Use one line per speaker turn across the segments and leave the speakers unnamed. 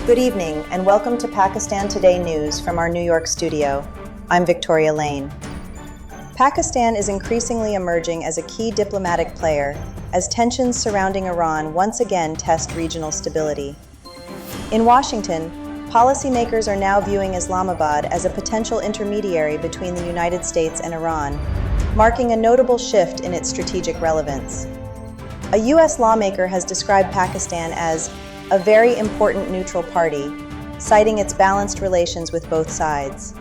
Good evening, and welcome to Pakistan Today News from our New York studio. I'm Victoria Lane. Pakistan is increasingly emerging as a key diplomatic player as tensions surrounding Iran once again test regional stability. In Washington, policymakers are now viewing Islamabad as a potential intermediary between the United States and Iran, marking a notable shift in its strategic relevance. A U.S. lawmaker has described Pakistan as a very important neutral party, citing its balanced relations with both sides.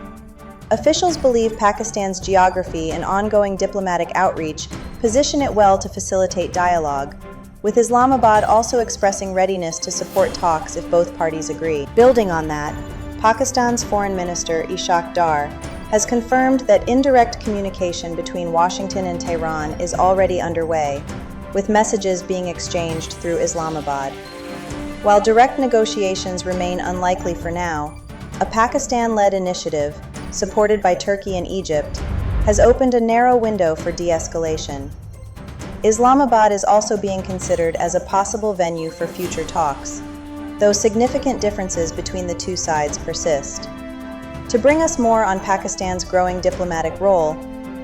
Officials believe Pakistan's geography and ongoing diplomatic outreach position it well to facilitate dialogue, with Islamabad also expressing readiness to support talks if both parties agree. Building on that, Pakistan's Foreign Minister Ishaq Dar has confirmed that indirect communication between Washington and Tehran is already underway, with messages being exchanged through Islamabad. While direct negotiations remain unlikely for now, a Pakistan-led initiative, supported by Turkey and Egypt, has opened a narrow window for de-escalation. Islamabad is also being considered as a possible venue for future talks, though significant differences between the two sides persist. To bring us more on Pakistan's growing diplomatic role,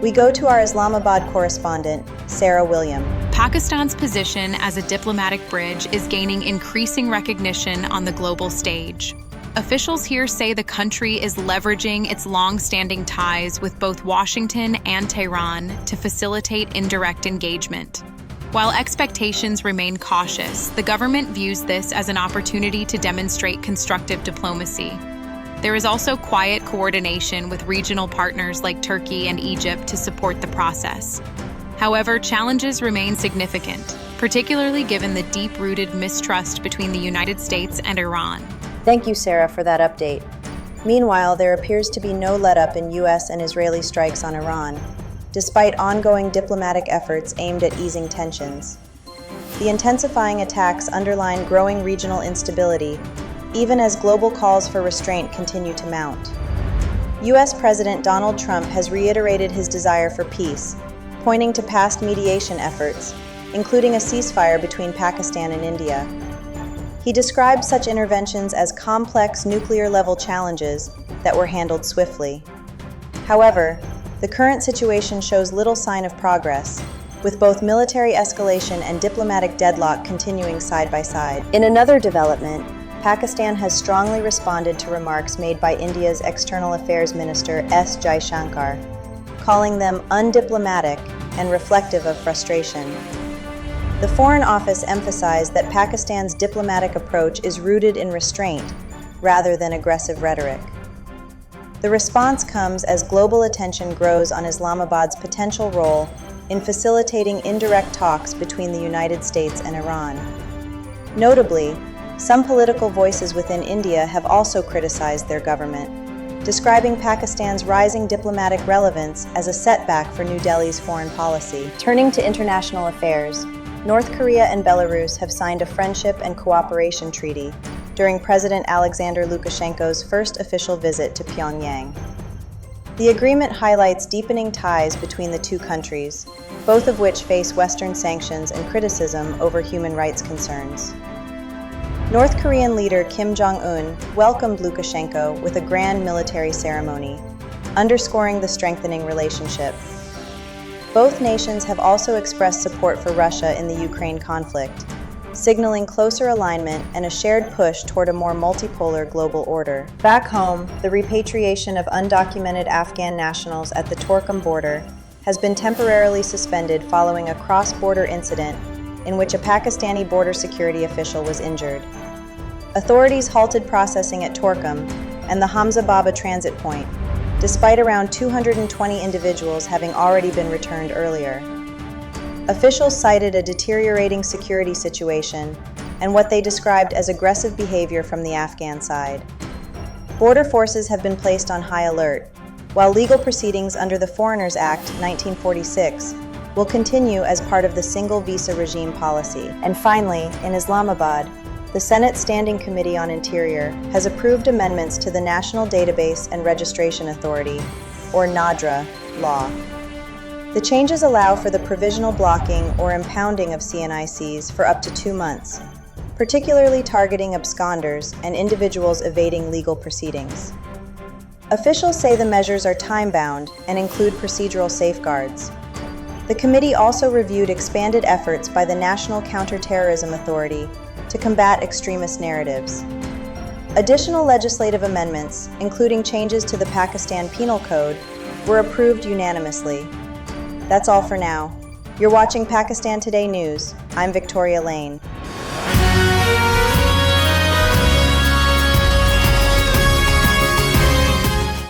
we go to our Islamabad correspondent, Sarah William.
Pakistan's position as a diplomatic bridge is gaining increasing recognition on the global stage. Officials here say the country is leveraging its long-standing ties with both Washington and Tehran to facilitate indirect engagement. While expectations remain cautious, the government views this as an opportunity to demonstrate constructive diplomacy. There is also quiet coordination with regional partners like Turkey and Egypt to support the process. However, challenges remain significant, particularly given the deep-rooted mistrust between the United States and Iran.
Thank you, Sarah, for that update. Meanwhile, there appears to be no let-up in U.S. and Israeli strikes on Iran, despite ongoing diplomatic efforts aimed at easing tensions. The intensifying attacks underline growing regional instability, even as global calls for restraint continue to mount. U.S. President Donald Trump has reiterated his desire for peace, pointing to past mediation efforts, including a ceasefire between Pakistan and India. He described such interventions as complex nuclear-level challenges that were handled swiftly. However, the current situation shows little sign of progress, with both military escalation and diplomatic deadlock continuing side by side. In another development, Pakistan has strongly responded to remarks made by India's External Affairs Minister S. Jaishankar, calling them undiplomatic and reflective of frustration. The Foreign Office emphasized that Pakistan's diplomatic approach is rooted in restraint rather than aggressive rhetoric. The response comes as global attention grows on Islamabad's potential role in facilitating indirect talks between the United States and Iran. Notably, some political voices within India have also criticized their government, describing Pakistan's rising diplomatic relevance as a setback for New Delhi's foreign policy. Turning to international affairs, North Korea and Belarus have signed a friendship and cooperation treaty during President Alexander Lukashenko's first official visit to Pyongyang. The agreement highlights deepening ties between the two countries, both of which face Western sanctions and criticism over human rights concerns. North Korean leader Kim Jong-un welcomed Lukashenko with a grand military ceremony, underscoring the strengthening relationship. Both nations have also expressed support for Russia in the Ukraine conflict, signaling closer alignment and a shared push toward a more multipolar global order. Back home, the repatriation of undocumented Afghan nationals at the Torkham border has been temporarily suspended following a cross-border incident in which a Pakistani border security official was injured. Authorities halted processing at Torkham and the Hamza Baba transit point, despite around 220 individuals having already been returned earlier. Officials cited a deteriorating security situation and what they described as aggressive behavior from the Afghan side. Border forces have been placed on high alert, while legal proceedings under the Foreigners Act 1946 will continue as part of the single visa regime policy. And finally, in Islamabad, the Senate Standing Committee on Interior has approved amendments to the National Database and Registration Authority, or NADRA, law. The changes allow for the provisional blocking or impounding of CNICs for up to 2 months, particularly targeting absconders and individuals evading legal proceedings. Officials say the measures are time-bound and include procedural safeguards. The committee also reviewed expanded efforts by the National Counterterrorism Authority to combat extremist narratives. Additional legislative amendments, including changes to the Pakistan Penal Code, were approved unanimously. That's all for now. You're watching Pakistan Today News. I'm Victoria Lane.